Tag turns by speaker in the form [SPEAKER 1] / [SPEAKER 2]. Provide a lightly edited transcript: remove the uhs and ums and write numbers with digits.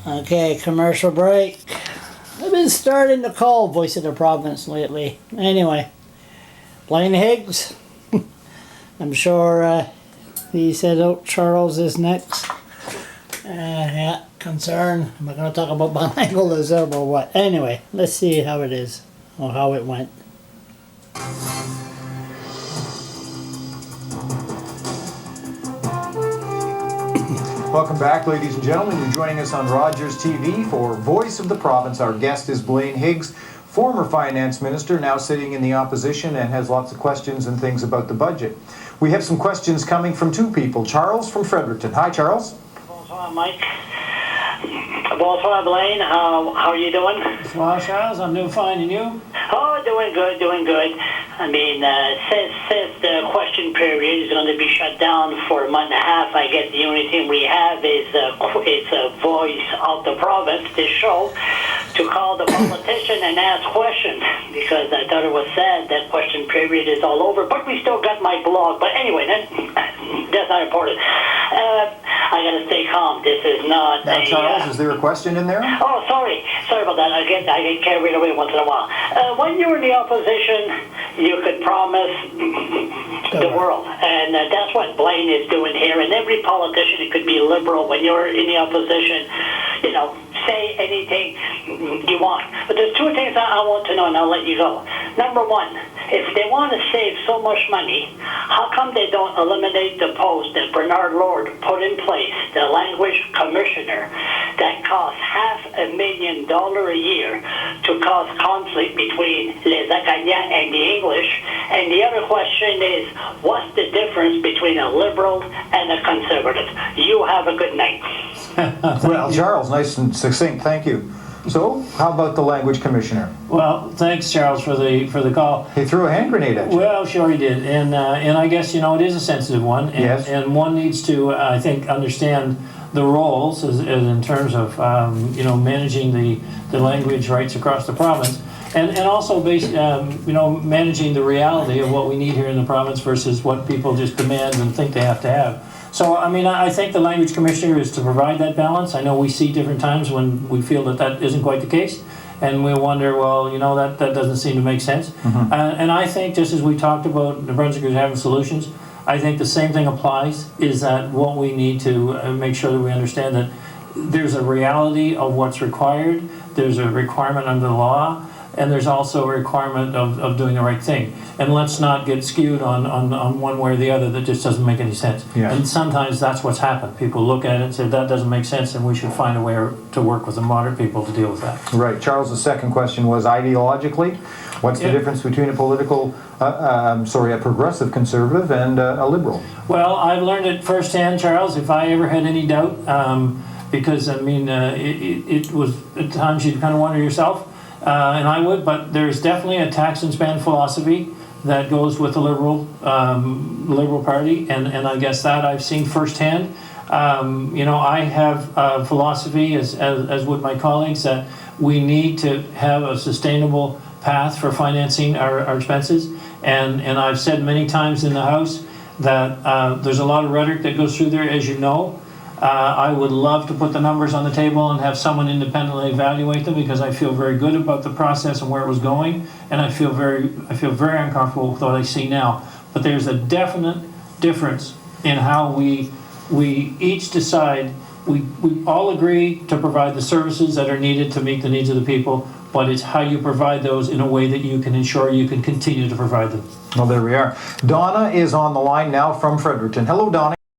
[SPEAKER 1] Okay, commercial break. I've been starting to call Voice of the Province lately. Anyway, Blaine Higgs. I'm sure he said, oh, Charles is next. Yeah, concern. Am I going to talk about bilingualism or what? Anyway, let's see how it is, or how it went.
[SPEAKER 2] Welcome back, ladies and gentlemen. You're joining us on Rogers TV for Voice of the Province. Our guest is Blaine Higgs, former finance minister, now sitting in the opposition and has lots of questions and things about the budget. We have some questions coming from two people. Charles from Fredericton. Hi, Charles.
[SPEAKER 3] Bonsoir, Mike. Bonsoir, Blaine. How are you doing?
[SPEAKER 1] Well, Charles, I'm doing fine, and you?
[SPEAKER 3] Oh, doing good, doing good. I mean, since the question period is going to be shut down for a month and a half, I guess the only thing we have is a Voice of the Province, this show, to call the politician and ask questions, because I thought it was sad that question period is all over, but we still got my blog. But anyway, that's not important. I got to stay calm. This is not
[SPEAKER 2] now, Charles, is there a question in there?
[SPEAKER 3] Oh, sorry about that. I get carried away once in a while. When you were in the opposition, you could promise the world, and that's what Blaine is doing here. And every politician, it could be liberal, when you're in the opposition, you know, say anything you want. But there's two things I want to know, and I'll let you go. Number one, if they want to save so much money, how come they don't eliminate the post that Bernard Lord put in place, the language commissioner, that costs $500,000 a year to cause conflict between les Acadiens and the English? And the other question is, what's the difference between a liberal and a conservative? You have a good night.
[SPEAKER 2] Well, Charles, nice and succinct. Thank you. So, how about the language commissioner?
[SPEAKER 4] Well, thanks, Charles, for the call.
[SPEAKER 2] He threw a hand grenade at you.
[SPEAKER 4] Well, sure he did, and I guess, you know, it is a sensitive one, and,
[SPEAKER 2] yes.
[SPEAKER 4] And one needs to, I think, understand the roles as in terms of you know, managing the language rights across the province, and also you know, managing the reality of what we need here in the province versus what people just demand and think they have to have. So, I mean, I think the language commissioner is to provide that balance. I know we see different times when we feel that isn't quite the case, and we wonder, well, you know, that doesn't seem to make sense. Mm-hmm. And I think, just as we talked about the Brunswickers having solutions, I think the same thing applies, is that what we need to make sure that we understand that there's a reality of what's required, there's a requirement under the law, and there's also a requirement of doing the right thing. And let's not get skewed on one way or the other. That just doesn't make any sense. Yeah. And sometimes that's what's happened. People look at it and say, that doesn't make sense, and we should find a way to work with the moderate people to deal with that.
[SPEAKER 2] Right. Charles' second question was, ideologically, what's the difference between a a progressive conservative and a liberal?
[SPEAKER 4] Well, I've learned it firsthand, Charles, if I ever had any doubt, because, I mean, it was at times you'd kind of wonder yourself, and I would, but there's definitely a tax and spend philosophy that goes with the Liberal Party, and I guess that I've seen firsthand. You know, I have a philosophy, as would my colleagues, that we need to have a sustainable path for financing our expenses, and I've said many times in the House that there's a lot of rhetoric that goes through there, as you know. I would love to put the numbers on the table and have someone independently evaluate them, because I feel very good about the process and where it was going, and I feel very uncomfortable with what I see now. But there's a definite difference in how we each decide. We all agree to provide the services that are needed to meet the needs of the people, but it's how you provide those in a way that you can ensure you can continue to provide them.
[SPEAKER 2] Well, there we are. Donna is on the line now from Fredericton. Hello, Donna.